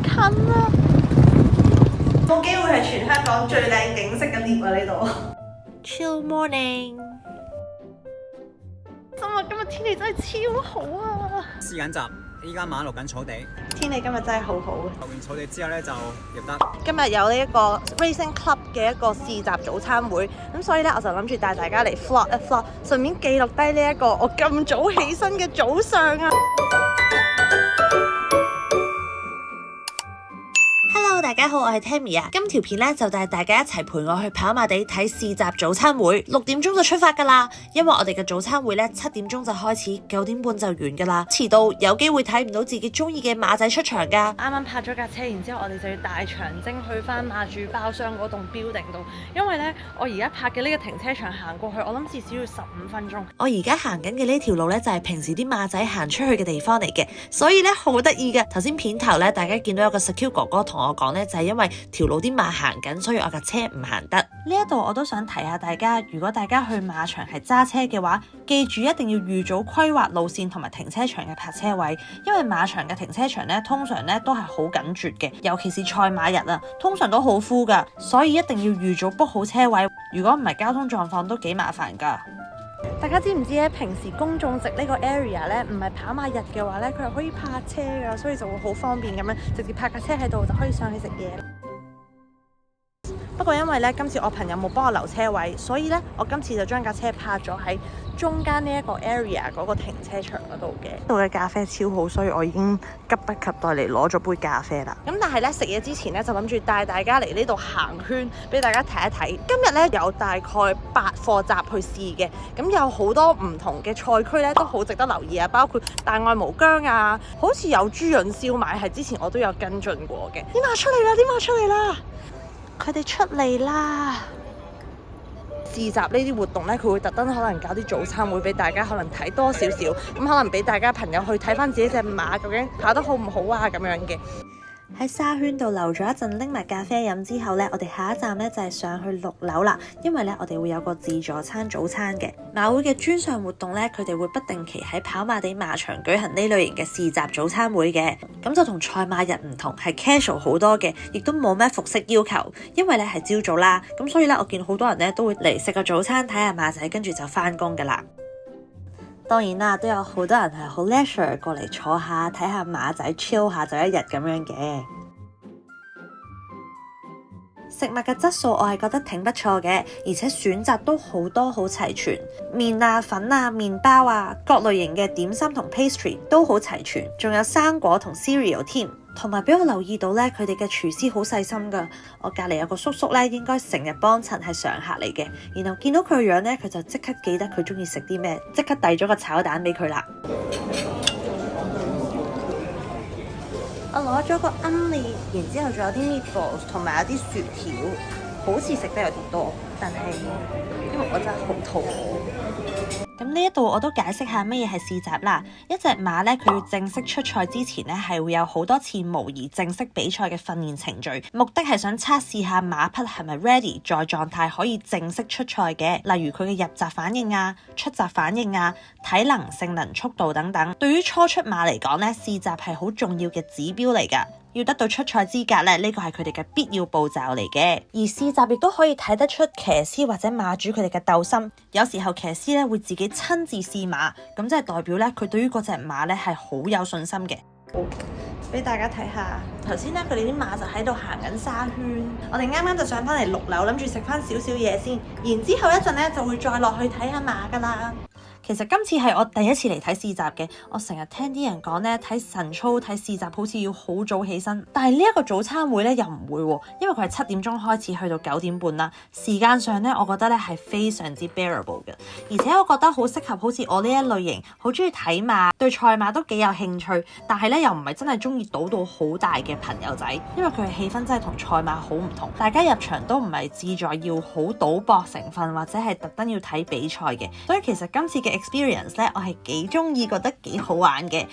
近啊！冇機會係全香港最靚景色嘅 lift 啊！呢度。Chill morning。今日天氣真係超好啊！試緊閘，依家晚落緊草地。天氣今日真係好好。落完草地之後咧就入得。今日有呢一個 Racing Club 嘅一個試習早餐會，咁所以咧我就諗住帶大家嚟 vlog 一 vlog，順便記錄低呢一個我咁早起身嘅早上啊！大家好，我係 Tammy 啊，今條片咧就帶大家一齊陪我去跑馬地睇試習早餐會，6點鐘就出發噶啦，因為我哋嘅早餐會咧7點鐘就開始，9點半就完噶啦，遲到有機會睇唔到自己中意嘅馬仔出場噶。啱啱泊咗架車，然之後我哋就要大長征去翻馬主包廂嗰棟 building 度，因為咧我而家泊嘅呢個停車場行過去，我諗至少要15分鐘。我而家行緊嘅呢條路咧就係平時啲馬仔行出去嘅地方嚟嘅，所以咧好得意嘅。頭先片頭咧大家見到有個 secure 哥哥同我講咧。就係因為條路啲馬行緊，所以我架車唔行得。呢一度我都想提下大家，如果大家去馬場係揸車嘅話，記住一定要預早規劃路線同埋停車場嘅泊車位，因為馬場嘅停車場咧通常咧都係好緊絕嘅，尤其是賽馬日啊，通常都好 full 噶，所以一定要預早 book 好車位，如果唔係交通狀況都幾麻煩噶。大家知唔知咧？平時公眾席呢個 area 咧，唔係跑馬日嘅話咧，佢係可以泊車噶，所以就會好方便咁樣，直接泊架車喺度就可以上去食嘢。不過因為咧今次我朋友冇幫我留車位，所以咧我今次就將架車泊咗喺中間呢一個 area 嗰個停車場嗰度嘅。呢度嘅咖啡超好，所以我已經急不及待嚟攞咗杯咖啡啦。咁但係咧食嘢之前咧就諗住帶大家嚟呢度行圈，俾大家睇一睇。今日咧有大概8課閘去試嘅，咁有好多唔同嘅賽區咧都好值得留意啊，包括大愛無疆啊，好似有豬潤燒賣係之前我都有跟進過嘅。啲馬出嚟啦！啲馬出嚟啦！佢哋出嚟啦！試習呢啲活動咧，佢會特登可能搞啲早餐會俾大家，可能睇多少少，咁可能俾大家朋友去睇翻自己隻馬究竟跑得好唔好啊咁樣嘅。喺沙圈度留咗一陣，拎埋咖啡飲之後呢，我哋下一站呢就係上去6樓啦，因為呢，我哋會有個自助餐早餐嘅。馬會嘅專上活動呢，佢哋會不定期喺跑馬地馬場舉行呢類型嘅試習早餐會嘅，咁就同賽馬日唔同，係 casual 好多嘅，亦都冇咩服飾要求，因為呢係朝早啦，咁所以呢，我見好多人呢都會嚟食個早餐睇下馬仔，跟住就返工噶啦。當然啦，都有好多人係好 leisure 過嚟坐下睇下馬仔 chill 下就一日咁樣嘅。食物嘅質素我係覺得挺不錯嘅，而且選擇都好多好齊全，麵啊、粉啊、麵包啊，各類型嘅點心同 pastry 都好齊全，仲有生果同 cereal 添。同埋俾我留意到咧，佢哋嘅廚師好細心噶。我隔離有個叔叔咧，應該成日幫襯係常客嚟嘅。然後見到佢個樣咧，佢就即刻記得佢中意食啲咩，即刻遞咗個炒蛋俾佢啦。我攞咗個 onion， 然之後仲有啲 meatballs 同埋有啲薯條，好似食得有啲多，但係因為我真係好肚餓。咁呢一度我都解釋下乜嘢係試習啦。一隻馬咧，佢要正式出賽之前咧，係會有好多次模擬正式比賽嘅訓練程序，目的係想測試下馬匹係咪 ready 在狀態可以正式出賽嘅，例如佢嘅入閘反應啊、出閘反應啊、體能、性能、速度等等。對於初出馬嚟講咧，試習係好重要嘅指標嚟㗎。要得到出賽資格咧，呢個係佢哋嘅必要步驟嚟嘅。而試習亦都可以睇得出騎師或者馬主佢哋嘅鬥心。有時候騎師咧會自己親自試馬，咁即係代表咧佢對於嗰隻馬咧係好有信心嘅。好，俾大家睇下，頭先咧佢哋啲馬就喺度行緊沙圈，我哋啱啱就上翻嚟6樓，諗住食翻少少嘢先，然之後一陣咧就會再落去睇下馬噶啦。其實今次係我第一次嚟睇試習嘅，我成日聽啲人講咧睇晨操睇試習好似要好早起身，但係呢一個早餐會咧又唔會喎，因為佢係7點鐘開始去到9點半啦，時間上咧我覺得咧係非常之 bearable 嘅，而且我覺得好適合好似我呢一類型好中意睇馬、對賽馬都幾有興趣，但係咧又唔係真係中意賭到好大嘅朋友仔，因為佢嘅氣氛真係同賽馬好唔同，大家入場都唔係志在要好賭博成分或者係特登要睇比賽嘅，所以其實今次嘅experience 咧，我係幾中意，覺得幾好玩嘅。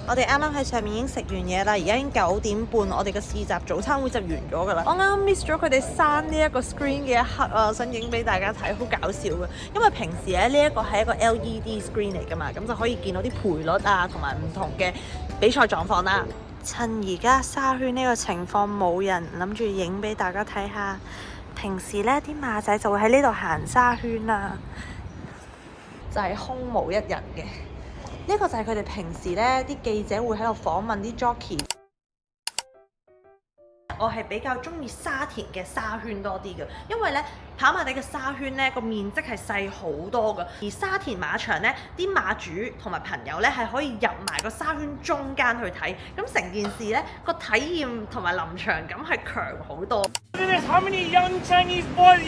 我哋啱啱喺上面已經食完嘢啦，而家已經9點半，我哋嘅試習早餐會就完咗噶啦。我啱啱 miss 咗佢哋閂呢一個 screen 嘅一刻啊，想影俾大家睇，好搞笑嘅。因為平時咧呢一個係一個 LED screen 嚟噶嘛，咁就可以見到啲賠率啊，同埋唔同嘅比賽狀況啦。趁而家沙圈呢個情況冇人，諗住影俾大家睇下。平時呢啲馬仔就會喺呢度行沙圈啦，就係空無一人嘅。呢個就係佢哋平時呢啲記者會喺度訪問啲 jockey。我係比較中意沙田嘅沙圈多啲嘅，因為咧跑馬地嘅沙圈咧個面積係細好多嘅，而沙田馬場咧啲馬主同埋朋友咧係可以入埋個沙圈中間去睇，咁成件事咧個體驗同埋臨場感係強好多。How many young Chinese boys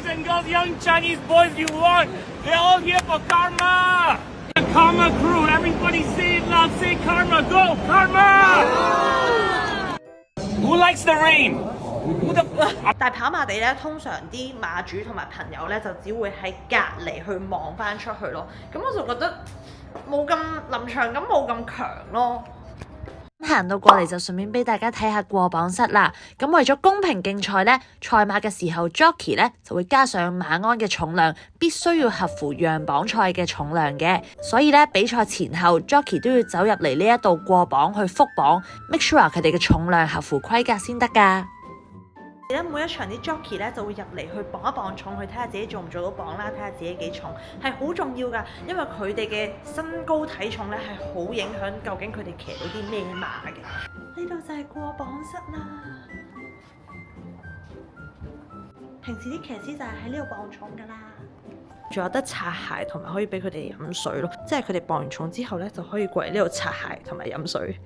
and girls, young Chinese boys you want? They're all here for Karma. The Karma crew, everybody say it loud, say Karma, go Karma.Who likes the rain? 但係跑馬地咧，通常啲馬主同埋朋友咧，就只會喺隔離去望翻出去咯。咁我就覺得冇咁臨場感，冇咁強咯。行到過嚟就順便俾大家睇下過磅室啦。咁為咗公平競賽呢，賽馬嘅時候 jockey 呢就會加上馬鞍嘅重量，必須要合乎讓磅賽嘅重量嘅。所以呢，比賽前後 jockey 都要走入嚟呢一度過磅去覆磅 ，make sure 佢哋嘅重量合乎規格先得㗎。每一場啲 jockey 咧就會入嚟去磅一磅重，去睇下自己做唔做到磅啦，睇下自己幾重，係好重要㗎。因為佢哋嘅身高體重咧係好影響究竟佢哋騎到啲咩馬嘅。呢度就係過磅室啦。平時啲騎師就係喺呢度磅重㗎啦。仲有得擦鞋同埋可以俾佢哋飲水咯，即係佢哋磅完重之後咧就可以過嚟呢度擦鞋同埋飲水。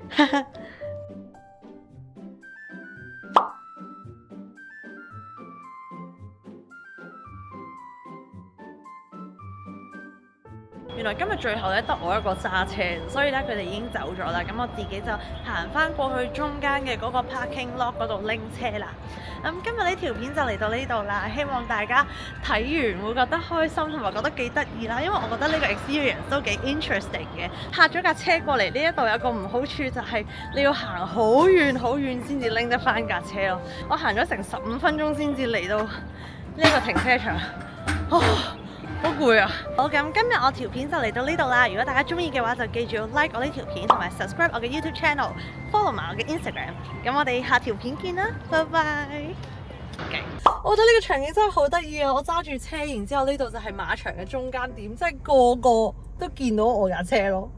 原來今日最後咧得我一個揸車，所以咧佢哋已經走咗啦。咁我自己就行翻過去中間嘅嗰個 parking lot 嗰度拎車啦。今日呢條片就嚟到呢度啦，希望大家睇完會覺得開心同埋覺得幾得意啦。因為我覺得呢個 experience 都幾 interesting 嘅。泊咗架車過嚟呢一度有個唔好處就係你要行好遠好遠先至拎得翻架車咯。我行咗成15分鐘先至嚟到呢個停車場。好攰啊！好，咁今日我條片就嚟到呢度啦。如果大家中意嘅話，就記住要 like 我呢條片，同埋 subscribe 我嘅 YouTube channel，follow 埋我嘅 Instagram。咁我哋下條片見啦，拜拜。我覺得呢個場景真係好得意啊！我揸住車，然之後呢度就係馬場嘅中間點，即係個個都見到我架車咯。